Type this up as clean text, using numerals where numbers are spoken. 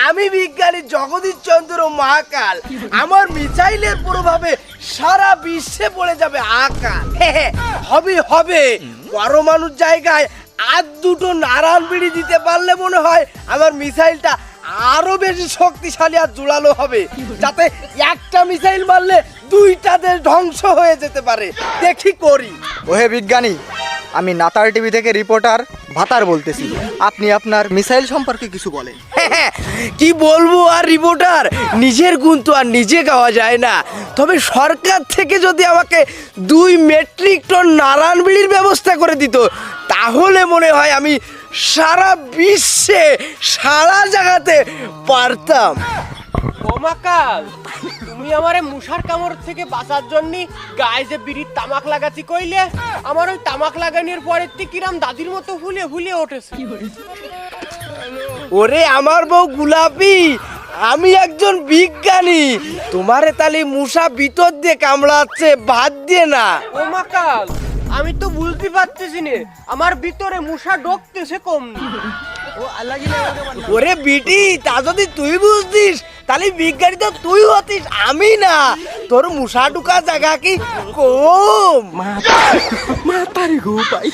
আমি বিজ্ঞানী জগদীশ চন্দ্র মহাকাল। আমার মিসাইলের প্রভাবে সারা বিশ্বে পড়ে যাবে আকাল। হবে হবে, পরমাণুর জায়গায় আর দুটো নারায়ণ বিড়ি দিতে পারলে মনে হয় আমার মিসাইলটা আরো বেশি শক্তিশালী আর জোরালো হবে, যাতে একটা মিসাইল মারলে দুইটা দেশ ধ্বংস হয়ে যেতে পারে। দেখি করি। ওহে বিজ্ঞানী, আমি নাতার টিভি থেকে রিপোর্টার ভাতার বলতেছি। আপনি আপনার মিসাইল সম্পর্কে কিছু বলেন। কি বলবো আর রিপোর্টার, নিজের গুণ তো আর নিজে গাওয়া যায় না। তবে সরকার থেকে যদি আমাকে 2 মেট্রিক টন নারায়ণ বিড়ির ব্যবস্থা করে দিত, তাহলে মনে হয় আমি সারা বিশ্বে সারা জায়গাতে পারতাম। ওমাকাল, তুমি আমারে মুসার কামড় থেকে বাঁচার জন্য গায়ে যে বিড়ির তামাক লাগাচ্ছি কইলে, আমার ওই তামাক লাগানোর পরের থেকে কিরাম দাদির মতো ফুলে ফুলে উঠেছে। ওরে আমার বউ গুলাপি, আমি একজন বিজ্ঞানী। তোমারে তালি মুসা ভিতর দিয়ে কামড়াচ্ছে, ভাত দিয়ে না। ওমাকাল, আমি তো বুঝতে পারতেছি না আমার ভিতরে মুসা ঢুকতেছে কম। ওরে বিটি, তা যদি তুই বুঝতিস তাহলে বিজ্ঞানী তো তুই হতিস, আমি না। তোর মুসা ঢুকা জায়গা কি কম? মাতারি গো ভাই।